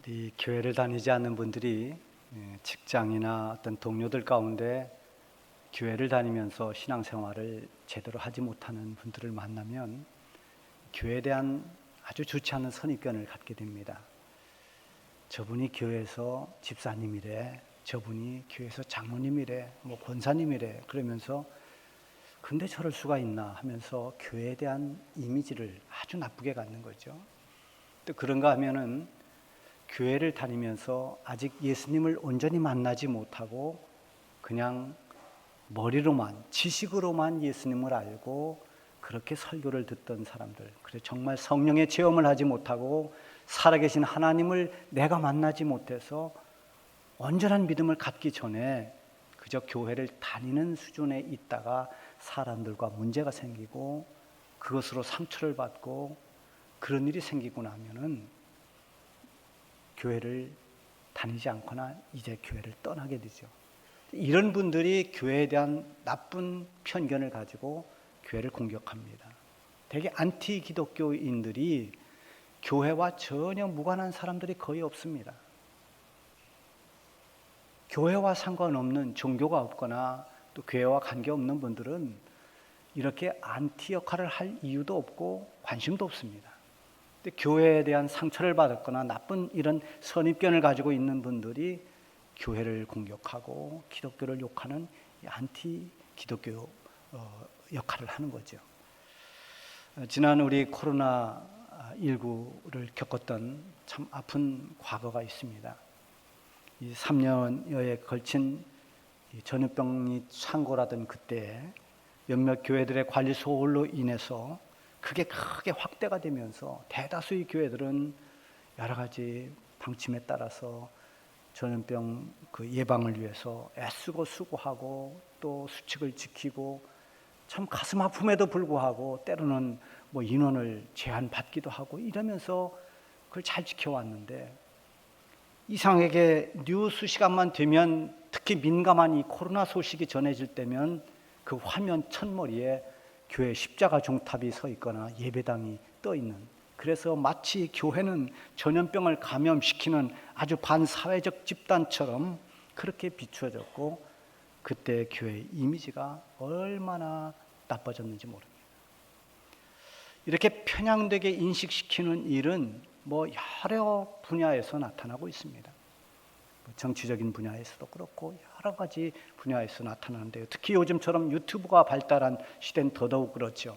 우리 교회를 다니지 않는 분들이 직장이나 어떤 동료들 가운데 교회를 다니면서 신앙생활을 제대로 하지 못하는 분들을 만나면 교회에 대한 아주 좋지 않은 선입견을 갖게 됩니다. 저분이 교회에서 집사님이래, 저분이 교회에서 장로님이래, 권사님이래 그러면서 근데 저럴 수가 있나 하면서 교회에 대한 이미지를 아주 나쁘게 갖는 거죠. 또 그런가 하면은 교회를 다니면서 아직 예수님을 온전히 만나지 못하고 그냥 머리로만, 지식으로만 예수님을 알고 그렇게 설교를 듣던 사람들, 그래 정말 성령의 체험을 하지 못하고 살아계신 하나님을 내가 만나지 못해서 온전한 믿음을 갖기 전에 그저 교회를 다니는 수준에 있다가 사람들과 문제가 생기고 그것으로 상처를 받고 그런 일이 생기고 나면은 교회를 다니지 않거나 이제 교회를 떠나게 되죠. 이런 분들이 교회에 대한 나쁜 편견을 가지고 교회를 공격합니다. 되게 안티 기독교인들이 교회와 전혀 무관한 사람들이 거의 없습니다. 교회와 상관없는, 종교가 없거나 또 교회와 관계없는 분들은 이렇게 안티 역할을 할 이유도 없고 관심도 없습니다. 근데 교회에 대한 상처를 받았거나 나쁜 이런 선입견을 가지고 있는 분들이 교회를 공격하고 기독교를 욕하는 안티 기독교 역할을 하는 거죠. 지난 우리 코로나19를 겪었던 참 아픈 과거가 있습니다. 이 3년여에 걸친 전염병이 창궐하던 그때 몇몇 교회들의 관리 소홀로 인해서 그게 크게 확대가 되면서 대다수의 교회들은 여러 가지 방침에 따라서 전염병 예방을 위해서 애쓰고 수고하고 또 수칙을 지키고 참 가슴 아픔에도 불구하고 때로는 인원을 제한받기도 하고 이러면서 그걸 잘 지켜왔는데 이상하게 뉴스 시간만 되면 특히 민감한 이 코로나 소식이 전해질 때면 그 화면 첫머리에 교회 십자가 종탑이 서 있거나 예배당이 떠 있는, 그래서 마치 교회는 전염병을 감염시키는 아주 반사회적 집단처럼 그렇게 비추어졌고 그때 교회의 이미지가 얼마나 나빠졌는지 모릅니다. 이렇게 편향되게 인식시키는 일은 여러 분야에서 나타나고 있습니다. 정치적인 분야에서도 그렇고 여러 가지 분야에서 나타나는데요. 특히 요즘처럼 유튜브가 발달한 시대는 더더욱 그렇죠.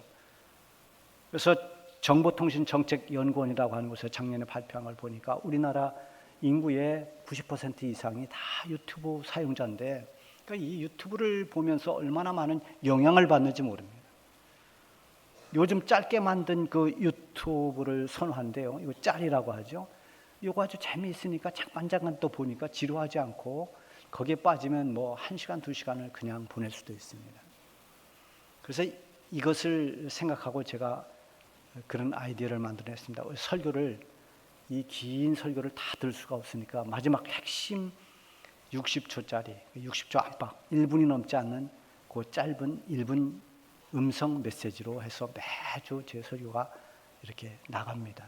그래서 정보통신정책연구원이라고 하는 곳에서 작년에 발표한 걸 보니까 우리나라 인구의 90% 이상이 다 유튜브 사용자인데 그러니까 이 유튜브를 보면서 얼마나 많은 영향을 받는지 모릅니다. 요즘 짧게 만든 그 유튜브를 선호한대요. 이거 짤이라고 하죠. 이거 아주 재미있으니까 잠깐 또 보니까 지루하지 않고 거기에 빠지면 1시간, 2시간을 그냥 보낼 수도 있습니다. 그래서 이것을 생각하고 제가 그런 아이디어를 만들어냈습니다. 설교를, 이 긴 설교를 다 들 수가 없으니까 마지막 핵심 60초짜리, 60초 안팎, 1분이 넘지 않는 그 짧은 1분 음성 메시지로 해서 매주 제 설교가 이렇게 나갑니다.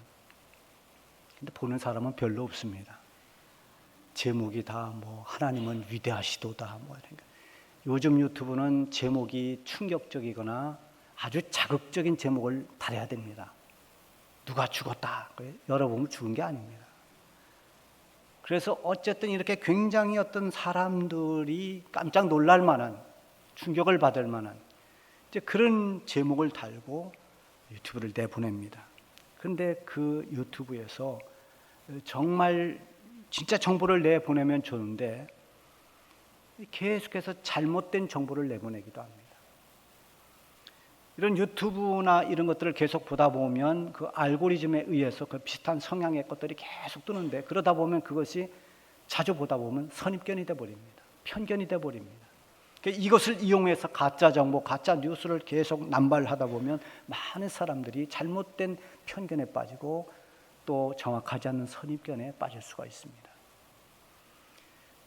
근데 보는 사람은 별로 없습니다. 제목이 다 하나님은 위대하시도다 이러니까. 요즘 유튜브는 제목이 충격적이거나 아주 자극적인 제목을 달아야 됩니다. 누가 죽었다. 열어보면 죽은 게 아닙니다. 그래서 어쨌든 이렇게 굉장히 어떤 사람들이 깜짝 놀랄 만한, 충격을 받을 만한 이제 그런 제목을 달고 유튜브를 내보냅니다. 그런데 그 유튜브에서 정말 진짜 정보를 내보내면 좋은데 계속해서 잘못된 정보를 내보내기도 합니다. 이런 유튜브나 이런 것들을 계속 보다 보면 그 알고리즘에 의해서 그 비슷한 성향의 것들이 계속 뜨는데 그러다 보면 그것이 자주 보다 보면 선입견이 되어버립니다. 편견이 되어버립니다. 이것을 이용해서 가짜 정보, 가짜 뉴스를 계속 남발하다 보면 많은 사람들이 잘못된 편견에 빠지고 또 정확하지 않은 선입견에 빠질 수가 있습니다.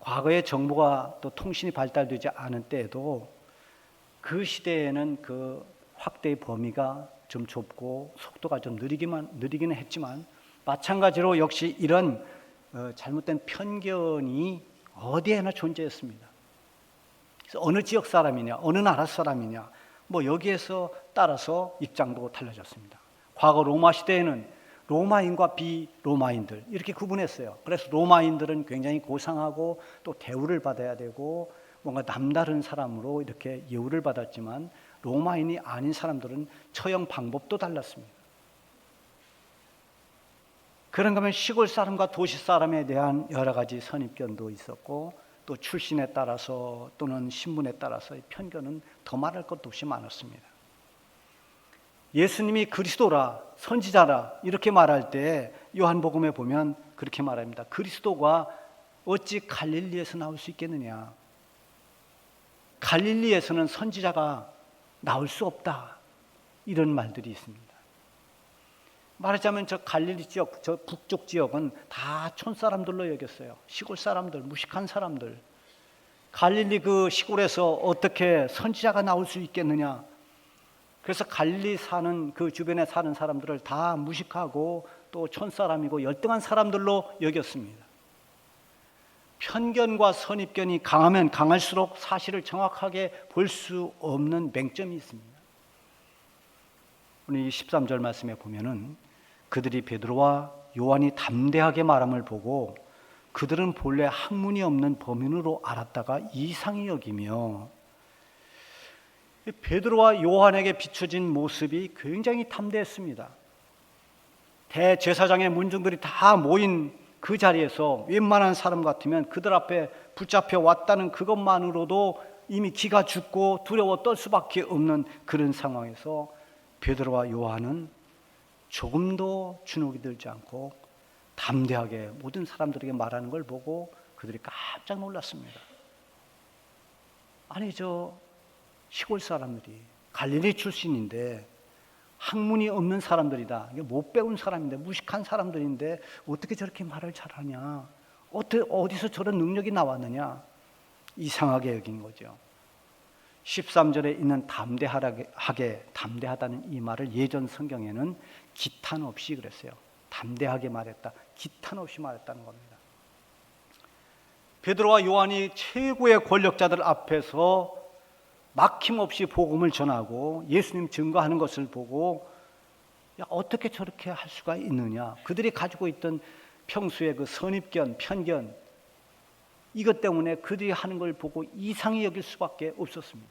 과거에 정보가 또 통신이 발달되지 않은 때에도 그 시대에는 그 확대의 범위가 좀 좁고 속도가 좀 느리기는 했지만 마찬가지로 역시 이런 잘못된 편견이 어디에나 존재했습니다. 그래서 어느 지역 사람이냐, 어느 나라 사람이냐, 뭐 여기에서 따라서 입장도 달라졌습니다. 과거 로마 시대에는 로마인과 비로마인들 이렇게 구분했어요. 그래서 로마인들은 굉장히 고상하고 또 대우를 받아야 되고 뭔가 남다른 사람으로 이렇게 예우를 받았지만 로마인이 아닌 사람들은 처형 방법도 달랐습니다. 그런가 하면 시골 사람과 도시 사람에 대한 여러 가지 선입견도 있었고 또 출신에 따라서 또는 신분에 따라서의 편견은 더 말할 것도 없이 많았습니다. 예수님이 그리스도라, 선지자라 이렇게 말할 때 요한복음에 보면 그렇게 말합니다. 그리스도가 어찌 갈릴리에서 나올 수 있겠느냐? 갈릴리에서는 선지자가 나올 수 없다. 이런 말들이 있습니다. 말하자면 저 갈릴리 지역, 저 북쪽 지역은 다 촌사람들로 여겼어요. 시골 사람들, 무식한 사람들. 갈릴리 그 시골에서 어떻게 선지자가 나올 수 있겠느냐? 그래서 갈릴리 사는 그 주변에 사는 사람들을 다 무식하고 또 촌사람이고 열등한 사람들로 여겼습니다. 편견과 선입견이 강하면 강할수록 사실을 정확하게 볼 수 없는 맹점이 있습니다. 오늘 이 13절 말씀에 보면은 그들이 베드로와 요한이 담대하게 말함을 보고 그들은 본래 학문이 없는 범인으로 알았다가 이상히 여기며, 베드로와 요한에게 비춰진 모습이 굉장히 담대했습니다. 대제사장의 문중들이 다 모인 그 자리에서 웬만한 사람 같으면 그들 앞에 붙잡혀 왔다는 그것만으로도 이미 기가 죽고 두려워 떨 수밖에 없는 그런 상황에서 베드로와 요한은 조금도 주눅이 들지 않고 담대하게 모든 사람들에게 말하는 걸 보고 그들이 깜짝 놀랐습니다. 아니 저 시골 사람들이 갈릴리 출신인데 학문이 없는 사람들이다. 못 배운 사람인데 무식한 사람들인데 어떻게 저렇게 말을 잘하냐? 어디서 저런 능력이 나왔느냐? 이상하게 여긴 거죠. 13절에 있는 담대하다는 이 말을 예전 성경에는 기탄 없이 그랬어요. 담대하게 말했다. 기탄 없이 말했다는 겁니다. 베드로와 요한이 최고의 권력자들 앞에서 막힘없이 복음을 전하고 예수님 증거하는 것을 보고 야, 어떻게 저렇게 할 수가 있느냐? 그들이 가지고 있던 평소의 그 선입견, 편견 이것 때문에 그들이 하는 걸 보고 이상히 여길 수밖에 없었습니다.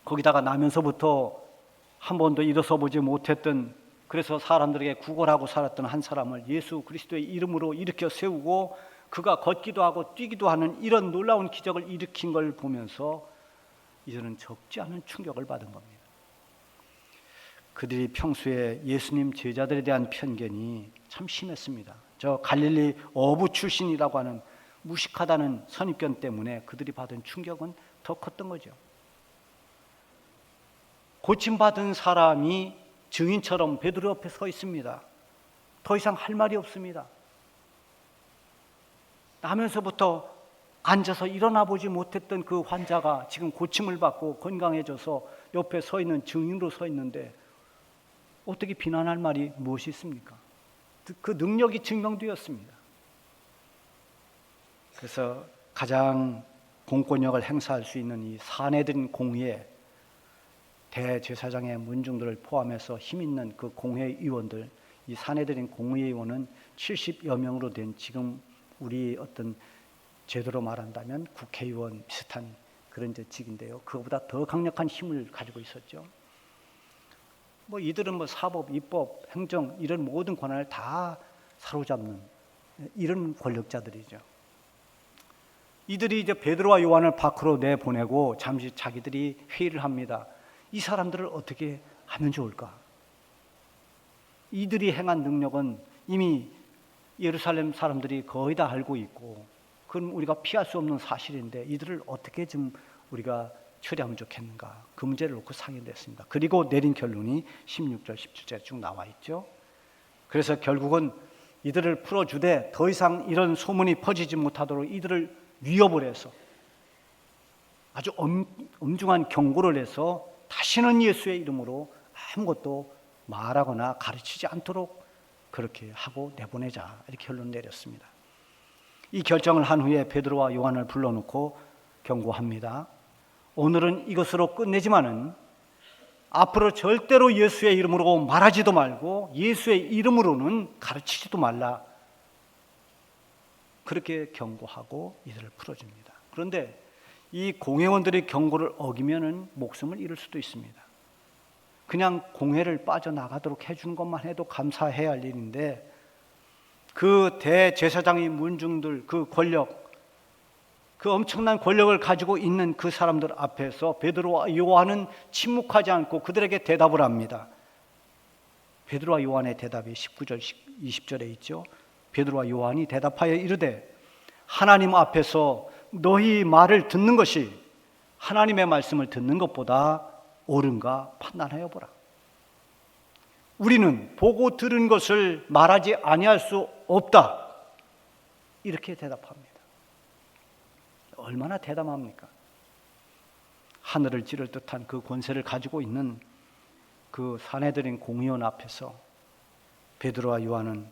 거기다가 나면서부터 한 번도 일어서 보지 못했던, 그래서 사람들에게 구걸하고 살았던 한 사람을 예수 그리스도의 이름으로 일으켜 세우고 그가 걷기도 하고 뛰기도 하는 이런 놀라운 기적을 일으킨 걸 보면서 이들은 적지 않은 충격을 받은 겁니다. 그들이 평소에 예수님 제자들에 대한 편견이 참 심했습니다. 저 갈릴리 어부 출신이라고 하는 무식하다는 선입견 때문에 그들이 받은 충격은 더 컸던 거죠. 고침받은 사람이 증인처럼 베드로 옆에 서 있습니다. 더 이상 할 말이 없습니다. 나면서부터 앉아서 일어나 보지 못했던 그 환자가 지금 고침을 받고 건강해져서 옆에 서 있는 증인으로 서 있는데 어떻게 비난할 말이 무엇이 있습니까? 그 능력이 증명되었습니다. 그래서 가장 공권력을 행사할 수 있는 이 사내들인 공의회, 대제사장의 문중들을 포함해서 힘 있는 그 공회의원들, 이 사내들인 공의회의원은 70여 명으로 된 지금 우리 어떤 제도로 말한다면 국회의원 비슷한 그런 직인데요. 그거보다 더 강력한 힘을 가지고 있었죠. 이들은 사법, 입법, 행정 이런 모든 권한을 다 사로잡는 이런 권력자들이죠. 이들이 이제 베드로와 요한을 밖으로 내보내고 잠시 자기들이 회의를 합니다. 이 사람들을 어떻게 하면 좋을까? 이들이 행한 능력은 이미 예루살렘 사람들이 거의 다 알고 있고 그건 우리가 피할 수 없는 사실인데 이들을 어떻게 좀 우리가 처리하면 좋겠는가? 그 문제를 놓고 상의를 했습니다. 그리고 내린 결론이 16절, 17절에 쭉 나와 있죠. 그래서 결국은 이들을 풀어주되 더 이상 이런 소문이 퍼지지 못하도록 이들을 위협을 해서 아주 엄중한 경고를 해서 다시는 예수의 이름으로 아무것도 말하거나 가르치지 않도록 그렇게 하고 내보내자 이렇게 결론 내렸습니다. 이 결정을 한 후에 베드로와 요한을 불러놓고 경고합니다. 오늘은 이것으로 끝내지만은 앞으로 절대로 예수의 이름으로 말하지도 말고 예수의 이름으로는 가르치지도 말라. 그렇게 경고하고 이들을 풀어줍니다. 그런데 이 공회원들의 경고를 어기면은 목숨을 잃을 수도 있습니다. 그냥 공회를 빠져나가도록 해주는 것만 해도 감사해야 할 일인데 그 대제사장의 문중들, 그 권력, 그 엄청난 권력을 가지고 있는 그 사람들 앞에서 베드로와 요한은 침묵하지 않고 그들에게 대답을 합니다. 베드로와 요한의 대답이 19절, 20절에 있죠. 베드로와 요한이 대답하여 이르되 하나님 앞에서 너희 말을 듣는 것이 하나님의 말씀을 듣는 것보다 옳은가 판단하여 보라. 우리는 보고 들은 것을 말하지 아니할 수 없다. 이렇게 대답합니다. 얼마나 대담합니까? 하늘을 찌를 듯한 그 권세를 가지고 있는 그 사내들인 공의원 앞에서 베드로와 요한은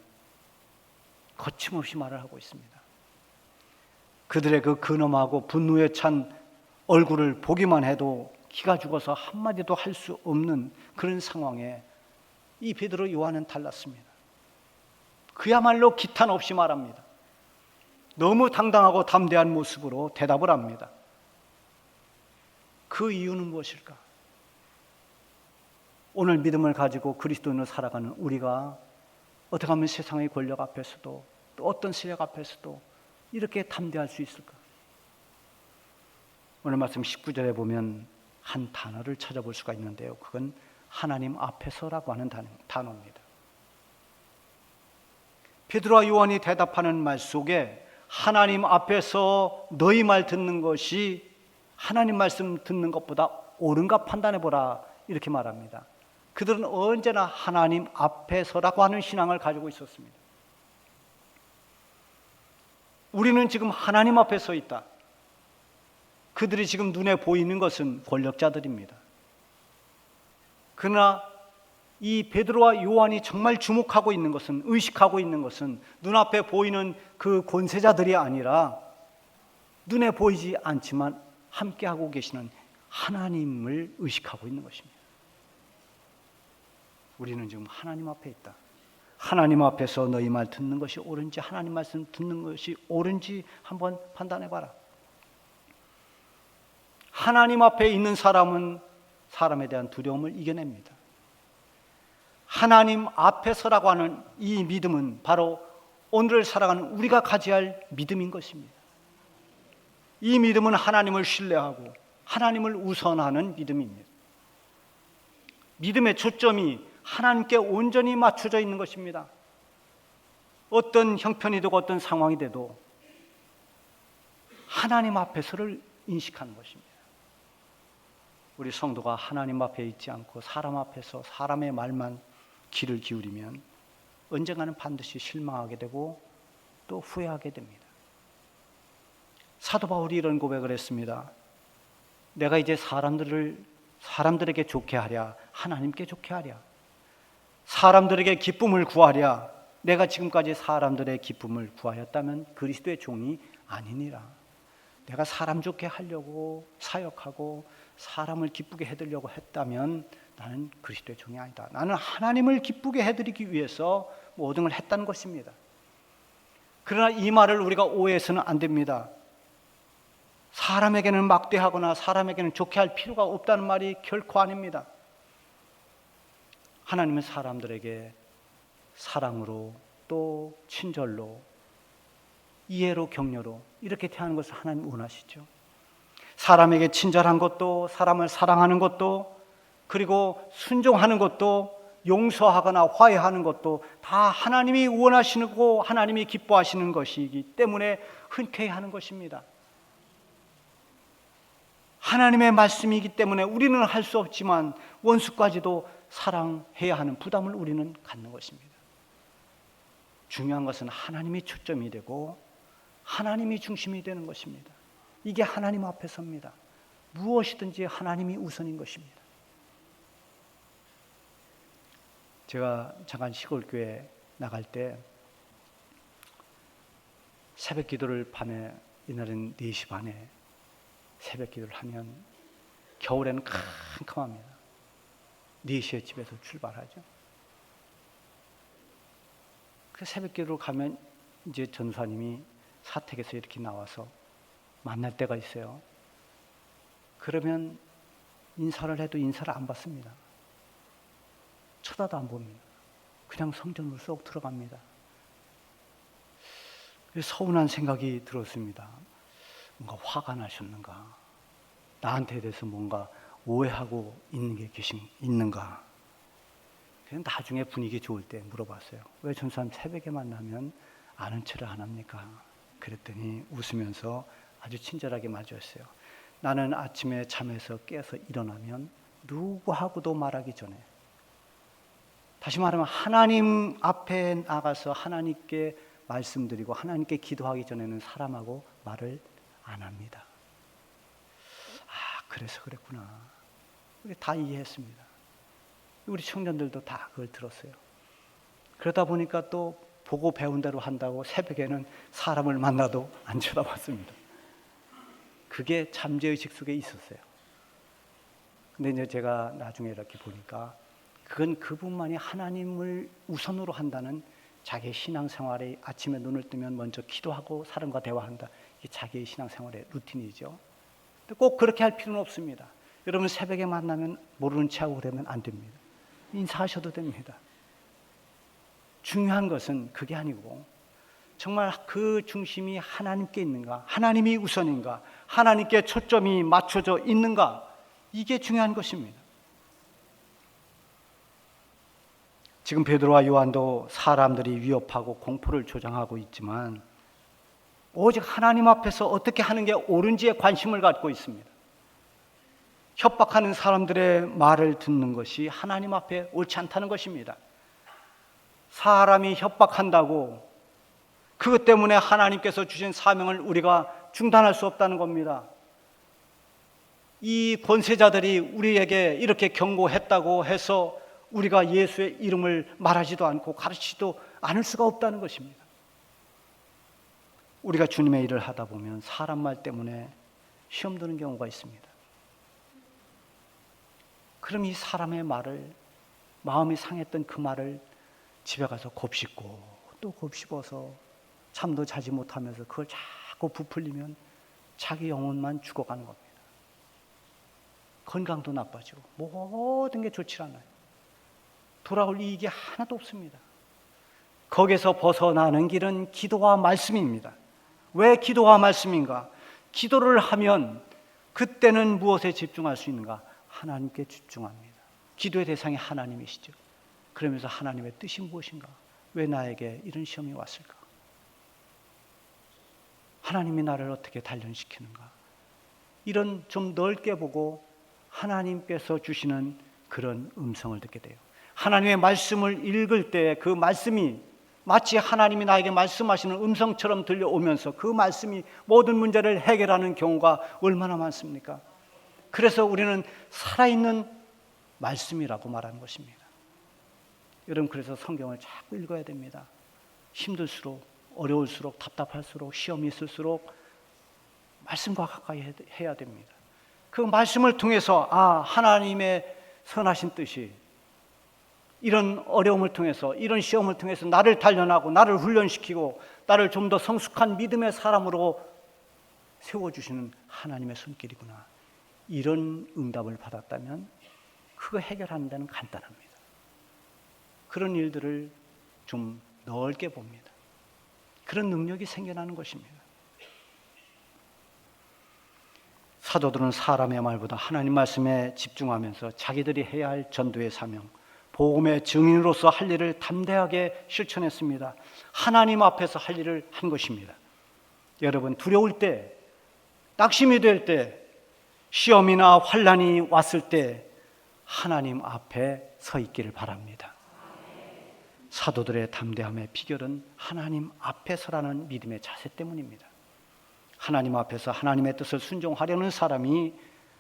거침없이 말을 하고 있습니다. 그들의 그 근엄하고 분노에 찬 얼굴을 보기만 해도 기가 죽어서 한마디도 할 수 없는 그런 상황에 이 베드로 요한은 달랐습니다. 그야말로 기탄 없이 말합니다. 너무 당당하고 담대한 모습으로 대답을 합니다. 그 이유는 무엇일까? 오늘 믿음을 가지고 그리스도인으로 살아가는 우리가 어떻게 하면 세상의 권력 앞에서도 또 어떤 세력 앞에서도 이렇게 담대할 수 있을까? 오늘 말씀 19절에 보면 한 단어를 찾아볼 수가 있는데요. 그건 하나님 앞에서라고 하는 단어입니다. 베드로와 요한이 대답하는 말 속에 하나님 앞에서 너희 말 듣는 것이 하나님 말씀 듣는 것보다 옳은가 판단해보라 이렇게 말합니다. 그들은 언제나 하나님 앞에서라고 하는 신앙을 가지고 있었습니다. 우리는 지금 하나님 앞에 서 있다. 그들이 지금 눈에 보이는 것은 권력자들입니다. 그러나 이 베드로와 요한이 정말 주목하고 있는 것은, 의식하고 있는 것은 눈앞에 보이는 그 권세자들이 아니라 눈에 보이지 않지만 함께하고 계시는 하나님을 의식하고 있는 것입니다. 우리는 지금 하나님 앞에 있다. 하나님 앞에서 너희 말 듣는 것이 옳은지, 하나님 말씀 듣는 것이 옳은지 한번 판단해봐라. 하나님 앞에 있는 사람은 사람에 대한 두려움을 이겨냅니다. 하나님 앞에서라고 하는 이 믿음은 바로 오늘을 살아가는 우리가 가져야 할 믿음인 것입니다. 이 믿음은 하나님을 신뢰하고 하나님을 우선하는 믿음입니다. 믿음의 초점이 하나님께 온전히 맞춰져 있는 것입니다. 어떤 형편이 되고 어떤 상황이 돼도 하나님 앞에서를 인식하는 것입니다. 우리 성도가 하나님 앞에 있지 않고 사람 앞에서 사람의 말만 귀를 기울이면 언젠가는 반드시 실망하게 되고 또 후회하게 됩니다. 사도 바울이 이런 고백을 했습니다. 내가 이제 사람들에게 좋게 하랴, 하나님께 좋게 하랴. 사람들에게 기쁨을 구하랴. 내가 지금까지 사람들의 기쁨을 구하였다면 그리스도의 종이 아니니라. 내가 사람 좋게 하려고 사역하고 사람을 기쁘게 해드리려고 했다면 나는 그리스도의 종이 아니다. 나는 하나님을 기쁘게 해드리기 위해서 모든 걸 했다는 것입니다. 그러나 이 말을 우리가 오해해서는 안 됩니다. 사람에게는 막대하거나 사람에게는 좋게 할 필요가 없다는 말이 결코 아닙니다. 하나님은 사람들에게 사랑으로 또 친절로 이해로 격려로 이렇게 대하는 것을 하나님 원하시죠. 사람에게 친절한 것도 사람을 사랑하는 것도 그리고 순종하는 것도 용서하거나 화해하는 것도 다 하나님이 원하시고 하나님이 기뻐하시는 것이기 때문에 흔쾌히 하는 것입니다. 하나님의 말씀이기 때문에 우리는 할 수 없지만 원수까지도 사랑해야 하는 부담을 우리는 갖는 것입니다. 중요한 것은 하나님이 초점이 되고 하나님이 중심이 되는 것입니다. 이게 하나님 앞에 섭니다. 무엇이든지 하나님이 우선인 것입니다. 제가 잠깐 시골교회 나갈 때 새벽 기도를 밤에 이날은 4시 반에 새벽 기도를 하면 겨울에는 캄캄합니다. 4시에 집에서 출발하죠. 그 새벽 기도를 가면 이제 전사님이 사택에서 이렇게 나와서 만날 때가 있어요. 그러면 인사를 해도 인사를 안 받습니다. 쳐다도 안 봅니다. 그냥 성전으로 쏙 들어갑니다. 서운한 생각이 들었습니다. 뭔가 화가 나셨는가? 나한테 대해서 뭔가 오해하고 있는가? 그냥 나중에 분위기 좋을 때 물어봤어요. 왜 전사님 새벽에 만나면 아는 체를 안 합니까? 그랬더니 웃으면서 아주 친절하게 맞았어요. 나는 아침에 잠에서 깨서 일어나면 누구하고도 말하기 전에, 다시 말하면 하나님 앞에 나가서 하나님께 말씀드리고 하나님께 기도하기 전에는 사람하고 말을 안 합니다. 아, 그래서 그랬구나. 우리 다 이해했습니다. 우리 청년들도 다 그걸 들었어요. 그러다 보니까 또 보고 배운 대로 한다고 새벽에는 사람을 만나도 안 쳐다봤습니다. 그게 잠재의식 속에 있었어요. 근데 이제 제가 나중에 이렇게 보니까 그건 그분만이 하나님을 우선으로 한다는 자기의 신앙생활에 아침에 눈을 뜨면 먼저 기도하고 사람과 대화한다. 이게 자기의 신앙생활의 루틴이죠. 꼭 그렇게 할 필요는 없습니다. 여러분 새벽에 만나면 모르는 척하고 그러면 안 됩니다. 인사하셔도 됩니다. 중요한 것은 그게 아니고 정말 그 중심이 하나님께 있는가, 하나님이 우선인가, 하나님께 초점이 맞춰져 있는가, 이게 중요한 것입니다. 지금 베드로와 요한도 사람들이 위협하고 공포를 조장하고 있지만 오직 하나님 앞에서 어떻게 하는 게 옳은지에 관심을 갖고 있습니다. 협박하는 사람들의 말을 듣는 것이 하나님 앞에 옳지 않다는 것입니다. 사람이 협박한다고 그것 때문에 하나님께서 주신 사명을 우리가 중단할 수 없다는 겁니다. 이 권세자들이 우리에게 이렇게 경고했다고 해서 우리가 예수의 이름을 말하지도 않고 가르치지도 않을 수가 없다는 것입니다. 우리가 주님의 일을 하다 보면 사람 말 때문에 시험 드는 경우가 있습니다. 그럼 이 사람의 말을, 마음이 상했던 그 말을 집에 가서 곱씹고 또 곱씹어서 잠도 자지 못하면서 그걸 자꾸 부풀리면 자기 영혼만 죽어가는 겁니다. 건강도 나빠지고 모든 게 좋지 않아요. 돌아올 이익이 하나도 없습니다. 거기서 벗어나는 길은 기도와 말씀입니다. 왜 기도와 말씀인가? 기도를 하면 그때는 무엇에 집중할 수 있는가? 하나님께 집중합니다. 기도의 대상이 하나님이시죠. 그러면서 하나님의 뜻이 무엇인가? 왜 나에게 이런 시험이 왔을까? 하나님이 나를 어떻게 단련시키는가? 이런 좀 넓게 보고 하나님께서 주시는 그런 음성을 듣게 돼요. 하나님의 말씀을 읽을 때 그 말씀이 마치 하나님이 나에게 말씀하시는 음성처럼 들려오면서 그 말씀이 모든 문제를 해결하는 경우가 얼마나 많습니까? 그래서 우리는 살아있는 말씀이라고 말하는 것입니다. 여러분, 그래서 성경을 자꾸 읽어야 됩니다. 힘들수록, 어려울수록, 답답할수록, 시험이 있을수록 말씀과 가까이 해야 됩니다. 그 말씀을 통해서 하나님의 선하신 뜻이 이런 어려움을 통해서, 이런 시험을 통해서 나를 단련하고 나를 훈련시키고 나를 좀 더 성숙한 믿음의 사람으로 세워주시는 하나님의 손길이구나. 이런 응답을 받았다면 그거 해결하는 데는 간단합니다. 그런 일들을 좀 넓게 봅니다. 그런 능력이 생겨나는 것입니다. 사도들은 사람의 말보다 하나님 말씀에 집중하면서 자기들이 해야 할 전도의 사명, 복음의 증인으로서 할 일을 담대하게 실천했습니다. 하나님 앞에서 할 일을 한 것입니다. 여러분, 두려울 때, 낙심이 될 때, 시험이나 환난이 왔을 때 하나님 앞에 서 있기를 바랍니다. 사도들의 담대함의 비결은 하나님 앞에 서라는 믿음의 자세 때문입니다. 하나님 앞에서 하나님의 뜻을 순종하려는 사람이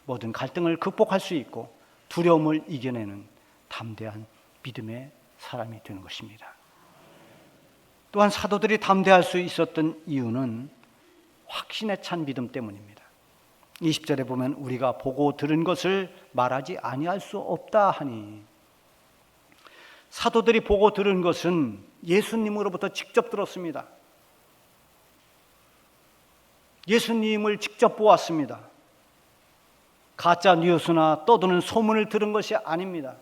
모든 갈등을 극복할 수 있고 두려움을 이겨내는 담대한 믿음의 사람이 되는 것입니다. 또한 사도들이 담대할 수 있었던 이유는 확신에 찬 믿음 때문입니다. 20절에 보면 우리가 보고 들은 것을 말하지 아니할 수 없다 하니, 사도들이 보고 들은 것은 예수님으로부터 직접 들었습니다. 예수님을 직접 보았습니다. 가짜 뉴스나 떠도는 소문을 들은 것이 아닙니다.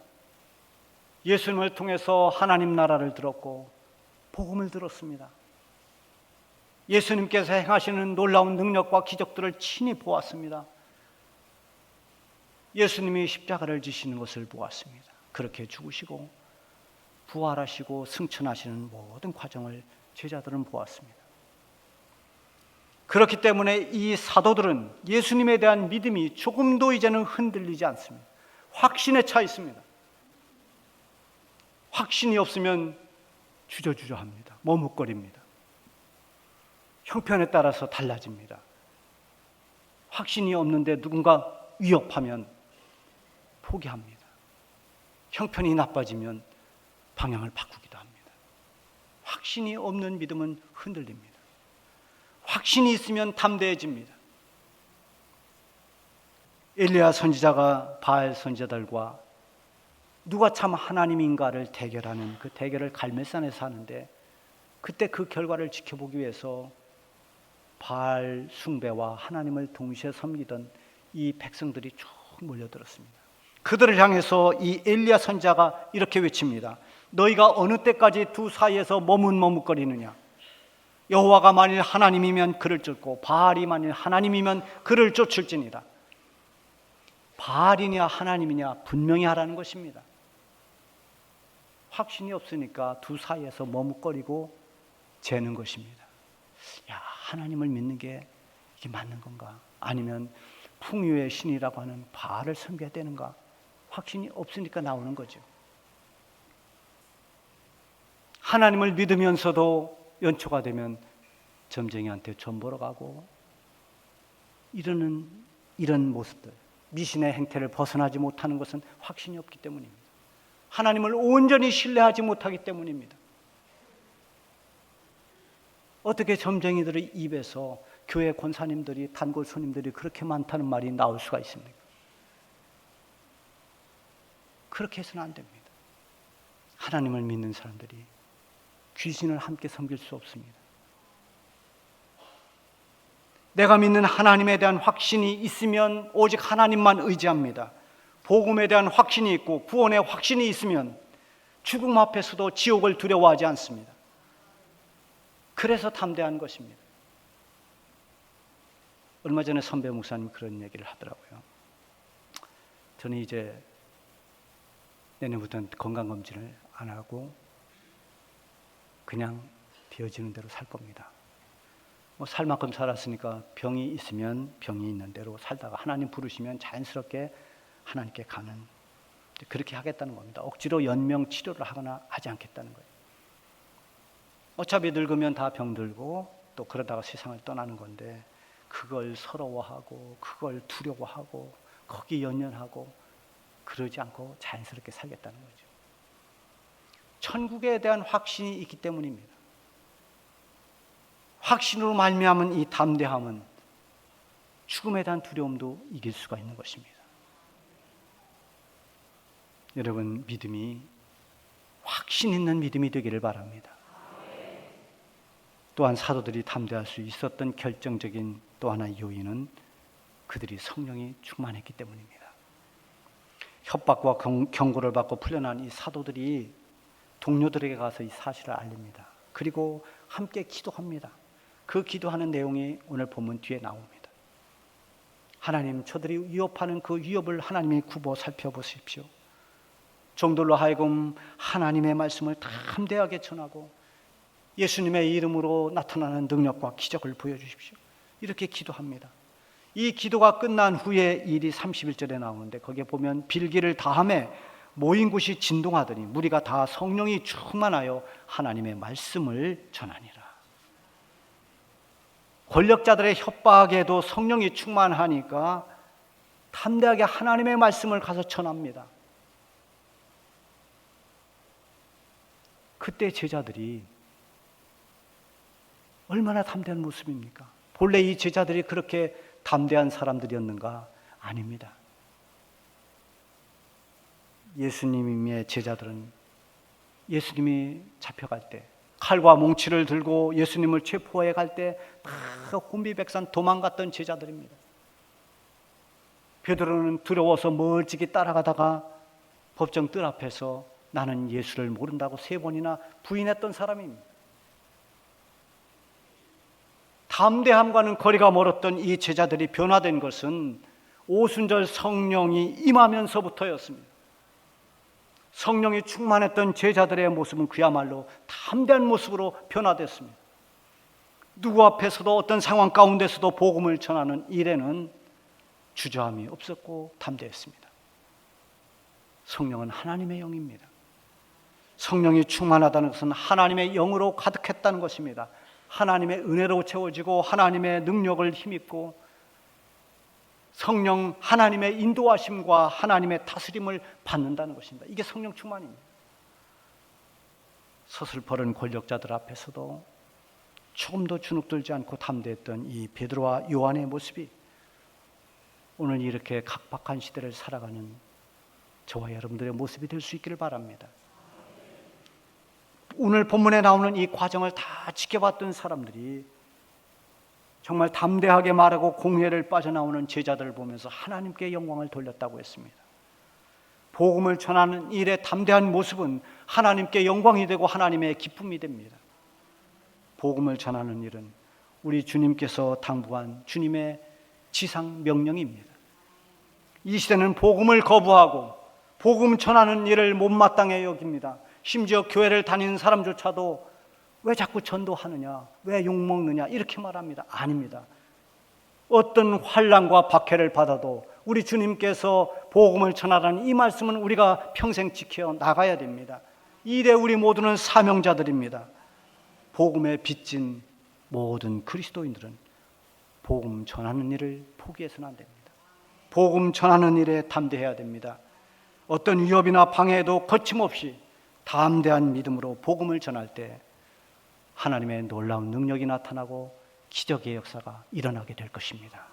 예수님을 통해서 하나님 나라를 들었고 복음을 들었습니다. 예수님께서 행하시는 놀라운 능력과 기적들을 친히 보았습니다. 예수님이 십자가를 지시는 것을 보았습니다. 그렇게 죽으시고 부활하시고 승천하시는 모든 과정을 제자들은 보았습니다. 그렇기 때문에 이 사도들은 예수님에 대한 믿음이 조금도 이제는 흔들리지 않습니다. 확신에 차 있습니다. 확신이 없으면 주저주저합니다. 머뭇거립니다. 형편에 따라서 달라집니다. 확신이 없는데 누군가 위협하면 포기합니다. 형편이 나빠지면 방향을 바꾸기도 합니다. 확신이 없는 믿음은 흔들립니다. 확신이 있으면 담대해집니다. 엘리야 선지자가 바알 선지자들과 누가 참 하나님인가를 대결하는 그 대결을 갈멜산에서 하는데, 그때 그 결과를 지켜보기 위해서 바알 숭배와 하나님을 동시에 섬기던 이 백성들이 쭉 몰려들었습니다. 그들을 향해서 이 엘리야 선지자가 이렇게 외칩니다. 너희가 어느 때까지 두 사이에서 머뭇머뭇거리느냐? 여호와가 만일 하나님이면 그를 쫓고 바알이 만일 하나님이면 그를 쫓을지니라. 바알이냐 하나님이냐 분명히 하라는 것입니다. 확신이 없으니까 두 사이에서 머뭇거리고 재는 것입니다. 야, 하나님을 믿는 게 이게 맞는 건가? 아니면 풍요의 신이라고 하는 바알을 섬겨야 되는가? 확신이 없으니까 나오는 거죠. 하나님을 믿으면서도 연초가 되면 점쟁이한테 점 보러 가고 이런 모습들, 미신의 행태를 벗어나지 못하는 것은 확신이 없기 때문입니다. 하나님을 온전히 신뢰하지 못하기 때문입니다. 어떻게 점쟁이들의 입에서 교회 권사님들이, 단골 손님들이 그렇게 많다는 말이 나올 수가 있습니까? 그렇게 해서는 안 됩니다. 하나님을 믿는 사람들이 귀신을 함께 섬길 수 없습니다. 내가 믿는 하나님에 대한 확신이 있으면 오직 하나님만 의지합니다. 복음에 대한 확신이 있고 구원의 확신이 있으면 죽음 앞에서도 지옥을 두려워하지 않습니다. 그래서 담대한 것입니다. 얼마 전에 선배 목사님 그런 얘기를 하더라고요. 저는 이제 내년부터는 건강검진을 안 하고 그냥 되어지는 대로 살 겁니다. 살 만큼 살았으니까 병이 있으면 병이 있는 대로 살다가 하나님 부르시면 자연스럽게 하나님께 가는, 그렇게 하겠다는 겁니다. 억지로 연명 치료를 하거나 하지 않겠다는 거예요. 어차피 늙으면 다 병들고 또 그러다가 세상을 떠나는 건데 그걸 서러워하고 그걸 두려워하고 거기 연연하고 그러지 않고 자연스럽게 살겠다는 거죠. 천국에 대한 확신이 있기 때문입니다. 확신으로 말미암은 이 담대함은 죽음에 대한 두려움도 이길 수가 있는 것입니다. 여러분, 믿음이 확신 있는 믿음이 되기를 바랍니다. 또한 사도들이 담대할 수 있었던 결정적인 또 하나의 요인은 그들이 성령이 충만했기 때문입니다. 협박과 경고를 받고 풀려난 이 사도들이 동료들에게 가서 이 사실을 알립니다. 그리고 함께 기도합니다. 그 기도하는 내용이 오늘 본문 뒤에 나옵니다. 하나님, 저들이 위협하는 그 위협을 하나님이 굽어 살펴보십시오. 종들로 하여금 하나님의 말씀을 담대하게 전하고 예수님의 이름으로 나타나는 능력과 기적을 보여주십시오. 이렇게 기도합니다. 이 기도가 끝난 후에 일이 31절에 나오는데 거기에 보면 빌기를 다함에 모인 곳이 진동하더니 무리가 다 성령이 충만하여 하나님의 말씀을 전하니라. 권력자들의 협박에도 성령이 충만하니까 담대하게 하나님의 말씀을 가서 전합니다. 그때 제자들이 얼마나 담대한 모습입니까? 본래 이 제자들이 그렇게 담대한 사람들이었는가? 아닙니다. 예수님의 제자들은 예수님이 잡혀갈 때, 칼과 몽치를 들고 예수님을 체포해 갈 때 다 혼비백산 도망갔던 제자들입니다. 베드로는 두려워서 멀찍이 따라가다가 법정 뜰 앞에서 나는 예수를 모른다고 3번이나 부인했던 사람입니다. 담대함과는 거리가 멀었던 이 제자들이 변화된 것은 오순절 성령이 임하면서부터였습니다. 성령이 충만했던 제자들의 모습은 그야말로 담대한 모습으로 변화됐습니다. 누구 앞에서도 어떤 상황 가운데서도 복음을 전하는 일에는 주저함이 없었고 담대했습니다. 성령은 하나님의 영입니다. 성령이 충만하다는 것은 하나님의 영으로 가득했다는 것입니다. 하나님의 은혜로 채워지고 하나님의 능력을 힘입고 성령 하나님의 인도하심과 하나님의 다스림을 받는다는 것입니다. 이게 성령 충만입니다. 서슬퍼른 권력자들 앞에서도 조금도 주눅들지 않고 담대했던 이 베드로와 요한의 모습이 오늘 이렇게 각박한 시대를 살아가는 저와 여러분들의 모습이 될 수 있기를 바랍니다. 오늘 본문에 나오는 이 과정을 다 지켜봤던 사람들이 정말 담대하게 말하고 공회를 빠져나오는 제자들을 보면서 하나님께 영광을 돌렸다고 했습니다. 복음을 전하는 일의 담대한 모습은 하나님께 영광이 되고 하나님의 기쁨이 됩니다. 복음을 전하는 일은 우리 주님께서 당부한 주님의 지상 명령입니다. 이 시대는 복음을 거부하고 복음 전하는 일을 못마땅해 여깁니다. 심지어 교회를 다니는 사람조차도 왜 자꾸 전도하느냐, 왜 욕먹느냐 이렇게 말합니다. 아닙니다. 어떤 환난과 박해를 받아도 우리 주님께서 복음을 전하라는 이 말씀은 우리가 평생 지켜 나가야 됩니다. 이 일에 우리 모두는 사명자들입니다. 복음에 빚진 모든 그리스도인들은 복음 전하는 일을 포기해서는 안 됩니다. 복음 전하는 일에 담대해야 됩니다. 어떤 위협이나 방해에도 거침없이 담대한 믿음으로 복음을 전할 때 하나님의 놀라운 능력이 나타나고 기적의 역사가 일어나게 될 것입니다.